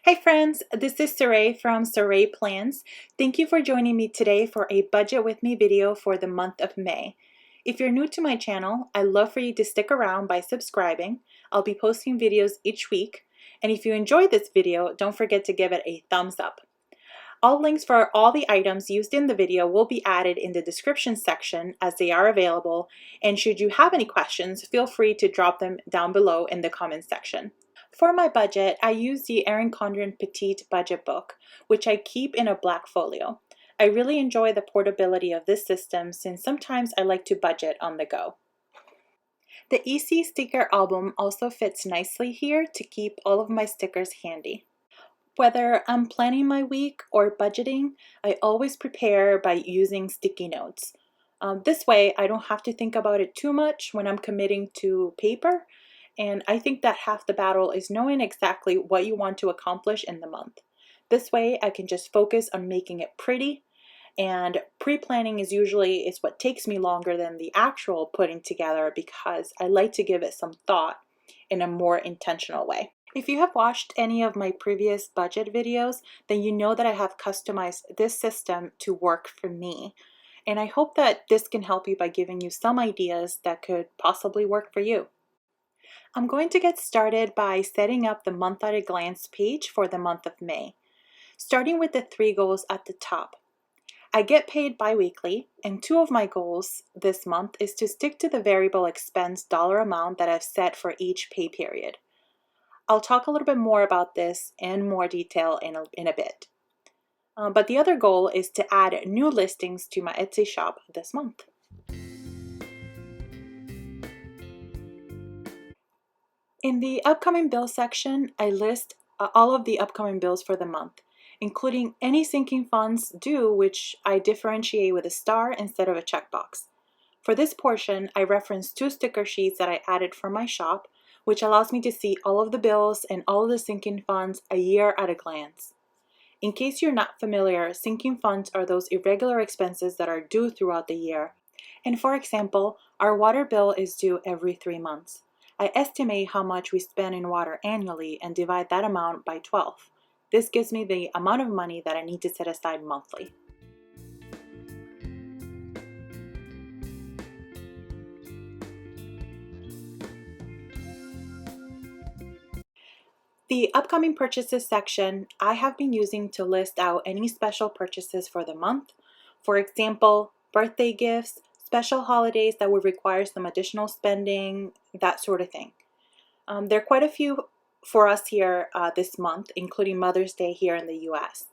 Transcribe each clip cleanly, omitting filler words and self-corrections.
Hey friends, this is Saray from Saray Plans. Thank you for joining me today for a budget with me video for the month of May. If you're new to my channel, I'd love for you to stick around by subscribing. I'll be posting videos each week. And if you enjoyed this video, don't forget to give it a thumbs up. All links for all the items used in the video will be added in the description section as they are available. And should you have any questions, feel free to drop them down below in the comments section. For my budget, I use the ERIN Petite budget book, which I keep in a black folio. I really enjoy the portability of this system since sometimes I like to budget on the go. The EC sticker album also fits nicely here to keep all of my stickers handy. Whether I'm planning my week or budgeting, I always prepare by using sticky notes. This way, I don't have to think about it too much when I'm committing to paper. And I think that half the battle is knowing exactly what you want to accomplish in the month. This way I can just focus on making it pretty, and pre-planning is what takes me longer than the actual putting together because I like to give it some thought in a more intentional way. If you have watched any of my previous budget videos, then you know that I have customized this system to work for me. And I hope that this can help you by giving you some ideas that could possibly work for you. I'm going to get started by setting up the month at a glance page for the month of May, starting with the 3 goals at the top. I get paid bi-weekly, and 2 of my goals this month is to stick to the variable expense dollar amount that I've set for each pay period. I'll talk a little bit more about this in more detail in a bit. But the other goal is to add new listings to my Etsy shop this month. In the upcoming bill section, I list all of the upcoming bills for the month, including any sinking funds due, which I differentiate with a star instead of a checkbox. For this portion, I reference 2 sticker sheets that I added for my shop, which allows me to see all of the bills and all of the sinking funds a year at a glance. In case you're not familiar, sinking funds are those irregular expenses that are due throughout the year. And for example, our water bill is due every 3 months. I estimate how much we spend in water annually and divide that amount by 12. This gives me the amount of money that I need to set aside monthly. The upcoming purchases section I have been using to list out any special purchases for the month. For example, birthday gifts, special holidays that would require some additional spending, that sort of thing. There are quite a few for us here this month, including Mother's Day here in the US.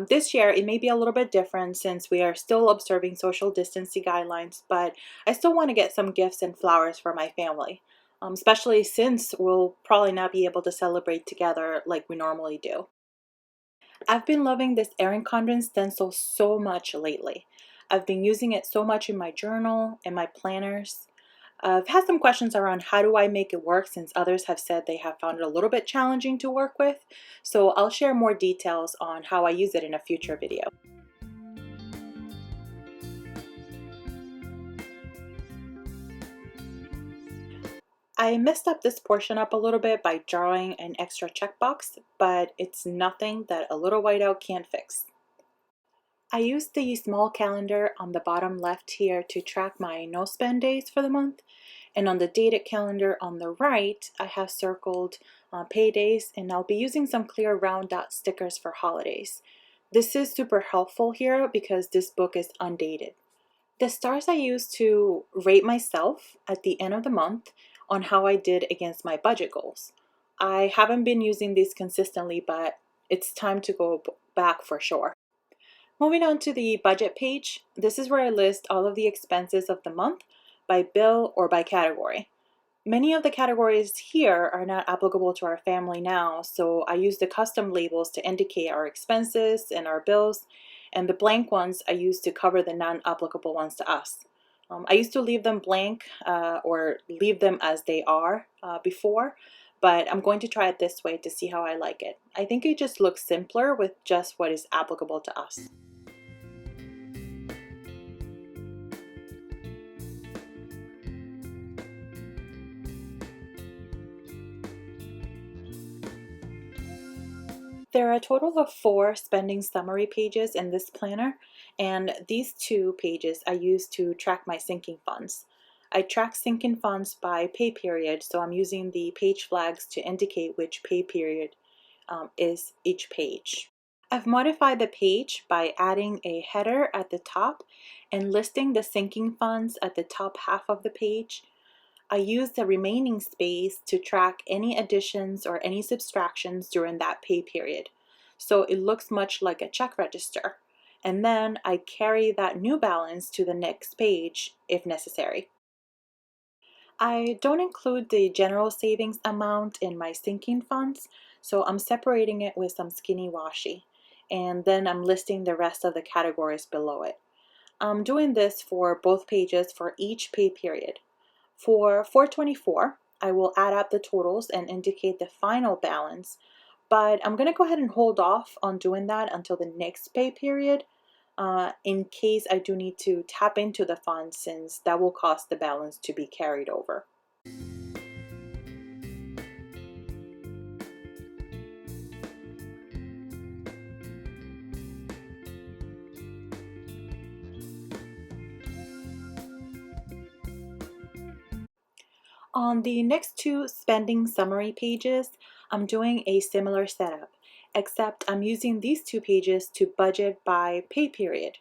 This year, it may be a little bit different since we are still observing social distancing guidelines, but I still want to get some gifts and flowers for my family, especially since we'll probably not be able to celebrate together like we normally do. I've been loving this CONDREN stencil so much lately. I've been using it so much in my journal and my planners. I've had some questions around how do I make it work since others have said they have found it a little bit challenging to work with. So I'll share more details on how I use it in a future video. I messed up this portion up a little bit by drawing an extra checkbox, but it's nothing that a little whiteout can't fix. I used the small calendar on the bottom left here to track my no spend days for the month, and on the dated calendar on the right I have circled paydays, and I'll be using some clear round dot stickers for holidays. This is super helpful here because this book is undated. The stars I use to rate myself at the end of the month on how I did against my budget goals. I haven't been using these consistently, but it's time to go back for sure. Moving on to the budget page, this is where I list all of the expenses of the month by bill or by category. Many of the categories here are not applicable to our family now, so I use the custom labels to indicate our expenses and our bills, and the blank ones I use to cover the non-applicable ones to us. I used to leave them blank or leave them as they are before, but I'm going to try it this way to see how I like it. I think it just looks simpler with just what is applicable to us. There are a total of 4 spending summary pages in this planner, and these 2 pages I use to track my sinking funds. I track sinking funds by pay period, so I'm using the page flags to indicate which pay period is each page. I've modified the page by adding a header at the top and listing the sinking funds at the top half of the page. I use the remaining space to track any additions or any subtractions during that pay period. So it looks much like a check register. And then I carry that new balance to the next page if necessary. I don't include the general savings amount in my sinking funds, so I'm separating it with some skinny washi. And then I'm listing the rest of the categories below it. I'm doing this for both pages for each pay period. For 424, I will add up the totals and indicate the final balance, but I'm going to go ahead and hold off on doing that until the next pay period in case I do need to tap into the funds, since that will cause the balance to be carried over. On the next 2 spending summary pages, I'm doing a similar setup, except I'm using these 2 pages to budget by pay period.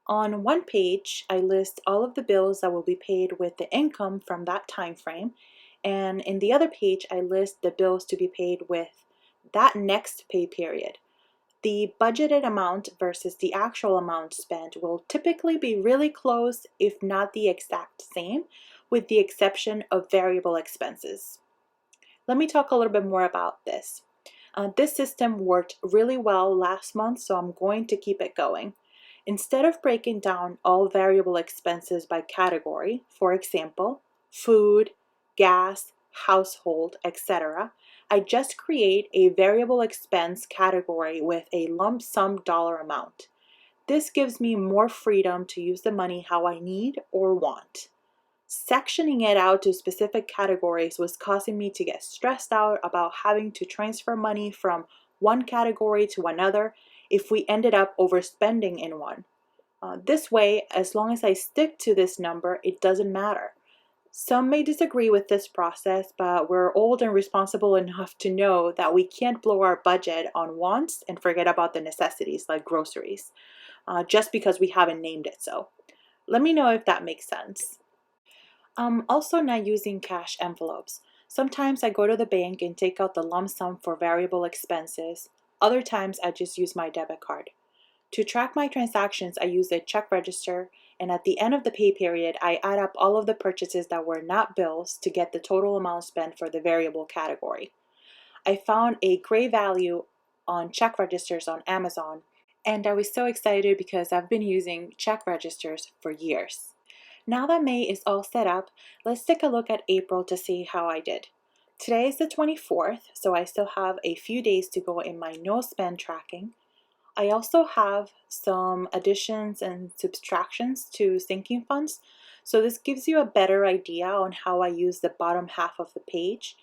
On one page, I list all of the bills that will be paid with the income from that time frame, and in the other page, I list the bills to be paid with that next pay period. The budgeted amount versus the actual amount spent will typically be really close, if not the exact same, with the exception of variable expenses. Let me talk a little bit more about this. This system worked really well last month, so I'm going to keep it going. Instead of breaking down all variable expenses by category, for example, food, gas, household, etc., I just create a variable expense category with a lump sum dollar amount. This gives me more freedom to use the money how I need or want. Sectioning it out to specific categories was causing me to get stressed out about having to transfer money from one category to another if we ended up overspending in one. This way, as long as I stick to this number, it doesn't matter. Some may disagree with this process, but we're old and responsible enough to know that we can't blow our budget on wants and forget about the necessities like groceries, just because we haven't named it so. Let me know if that makes sense. I'm also not using cash envelopes. Sometimes I go to the bank and take out the lump sum for variable expenses. Other times I just use my debit card. To track my transactions, I use a check register, and at the end of the pay period, I add up all of the purchases that were not bills to get the total amount spent for the variable category. I found a great value on check registers on Amazon, and I was so excited because I've been using check registers for years. Now that May is all set up, let's take a look at April to see how I did. Today is the 24th, so I still have a few days to go in my no spend tracking. I also have some additions and subtractions to sinking funds, so this gives you a better idea on how I use the bottom half of the page.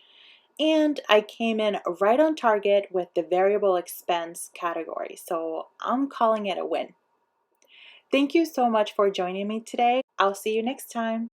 And I came in right on target with the variable expense category, so I'm calling it a win. Thank you so much for joining me today. I'll see you next time.